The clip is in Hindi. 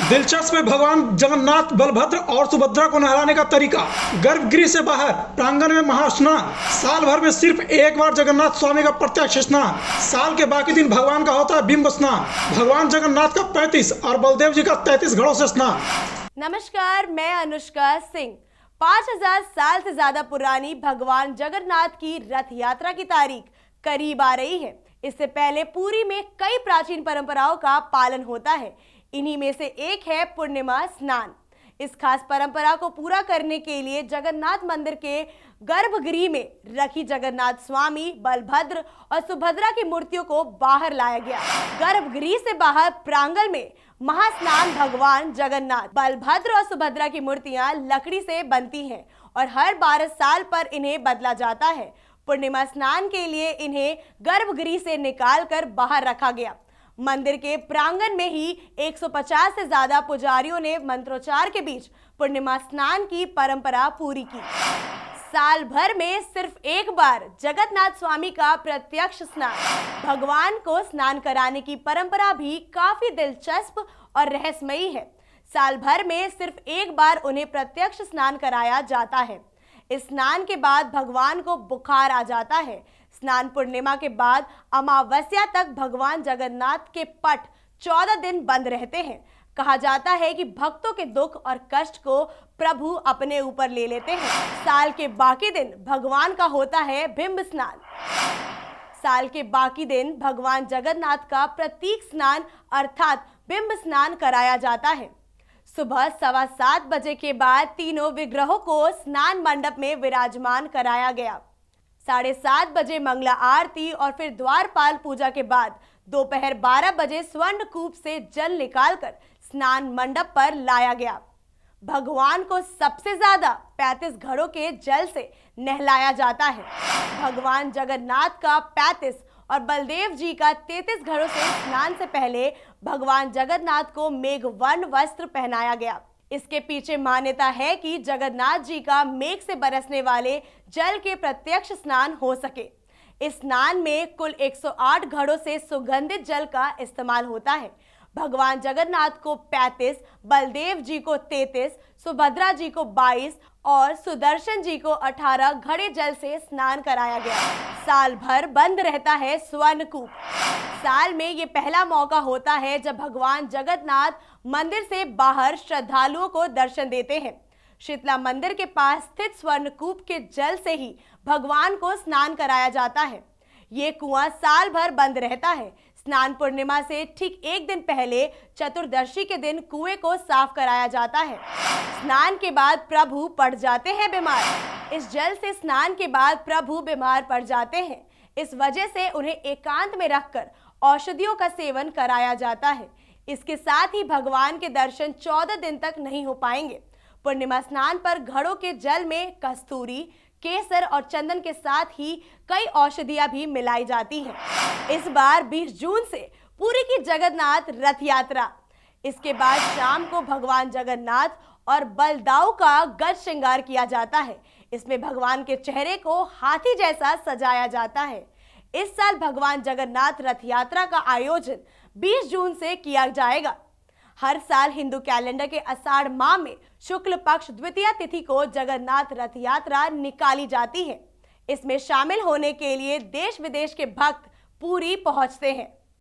दिलचस्प है भगवान जगन्नाथ, बलभद्र और सुभद्रा को नहलाने का तरीका। गर्भगृह से बाहर प्रांगण में महास्नान। साल भर में सिर्फ एक बार जगन्नाथ स्वामी का प्रत्यक्ष स्नान। साल के बाकी दिन भगवान का होता है बिंब स्नान। भगवान जगन्नाथ का 35 और बलदेव जी का 33 घड़ों से स्नान। नमस्कार, मैं अनुष्का सिंह। 5000 साल से ज्यादा पुरानी भगवान जगन्नाथ की रथ यात्रा की तारीख करीब आ रही है। इससे पहले पुरी में कई प्राचीन परंपराओं का पालन होता है। इन्हीं में से एक है पूर्णिमा स्नान। इस खास परंपरा को पूरा करने के लिए जगन्नाथ मंदिर के गर्भगृह में रखी जगन्नाथ स्वामी, बलभद्र और सुभद्रा की मूर्तियों को बाहर लाया गया। गर्भगृह से बाहर प्रांगण में महास्नान भगवान जगन्नाथ, बलभद्र और सुभद्रा की मूर्तियां लकड़ी से बनती हैं और हर 12 साल पर इन्हें बदला जाता है। पूर्णिमा स्नान के लिए इन्हें गर्भगृह से निकालकर बाहर रखा गया। मंदिर के प्रांगण में ही 150 से ज्यादा पुजारियों ने मंत्रोच्चार के बीच पूर्णिमा स्नान की परंपरा पूरी की। साल भर में सिर्फ एक बार जगन्नाथ स्वामी का प्रत्यक्ष स्नान, भगवान को स्नान कराने की परंपरा भी काफी दिलचस्प और रहस्यमयी है। साल भर में सिर्फ एक बार उन्हें प्रत्यक्ष स्नान कराया जाता है। इस स्नान के बाद भगवान को बुखार आ जाता है। स्नान पूर्णिमा के बाद अमावस्या तक भगवान जगन्नाथ के पट 14 दिन बंद रहते हैं। कहा जाता है कि भक्तों के दुख और कष्ट को प्रभु अपने ऊपर ले लेते हैं। साल के बाकी दिन भगवान का होता है बिंब स्नान। साल के बाकी दिन भगवान जगन्नाथ का प्रतीक स्नान अर्थात बिंब स्नान कराया जाता है। सुबह 7:15 बजे के बाद तीनों विग्रहों को स्नान मंडप में विराजमान कराया गया। 7:30 बजे मंगला आरती और फिर द्वारपाल पूजा के बाद दोपहर 12 बजे स्वर्ण कूप से जल निकालकर स्नान मंडप पर लाया गया। भगवान को सबसे ज्यादा 35 घड़ों के जल से नहलाया जाता है। भगवान जगन्नाथ का 35 और बलदेव जी का 33 घड़ों से स्नान से पहले भगवान जगन्नाथ को मेघवर्ण वस्त्र पहनाया गया। इसके पीछे मान्यता है कि जगन्नाथ जी का मेघ से बरसने वाले जल के प्रत्यक्ष स्नान हो सके। इस स्नान में कुल 108 घड़ों से सुगंधित जल का इस्तेमाल होता है। भगवान जगन्नाथ को 35, बलदेव जी को 33, सुभद्रा जी को 22 और सुदर्शन जी को 18 घड़े जल से स्नान कराया गया। साल भर बंद रहता है स्वर्ण कूप। साल में ये पहला मौका होता है जब भगवान जगन्नाथ मंदिर से बाहर श्रद्धालुओं को दर्शन देते हैं। शीतला मंदिर के पास स्थित स्वर्ण कूप के जल से ही भगवान को स्नान कराया जाता है। ये कुआं साल भर बंद रहता है। स्नान पूर्णिमा से ठीक एक दिन पहले चतुर्दशी के दिन कुएं को साफ कराया जाता है। स्नान के बाद प्रभु पड़ जाते हैं बीमार। इस जल से स्नान के बाद प्रभु बीमार पड़ जाते हैं। इस वजह से उन्हें एकांत में रखकर औषधियों का सेवन कराया जाता है। इसके साथ ही भगवान के दर्शन 14 दिन तक नहीं हो पाएंगे। पूर्णिमा स्नान पर घड़ों के जल में कस्तूरी, केसर और चंदन के साथ ही कई औषधियां भी मिलाई जाती हैं। इस बार 20 जून से पुरी की जगन्नाथ रथ यात्रा। इसके बाद शाम को भगवान जगन्नाथ और बलदाऊ का गज श्रृंगार किया जाता है। इसमें भगवान के चेहरे को हाथी जैसा सजाया जाता है। इस साल भगवान जगन्नाथ रथ यात्रा का आयोजन 20 जून से किया जाएगा। हर साल हिंदू कैलेंडर के आषाढ़ माह में शुक्ल पक्ष द्वितीया तिथि को जगन्नाथ रथ यात्रा निकाली जाती है। इसमें शामिल होने के लिए देश विदेश के भक्त पुरी पहुंचते हैं।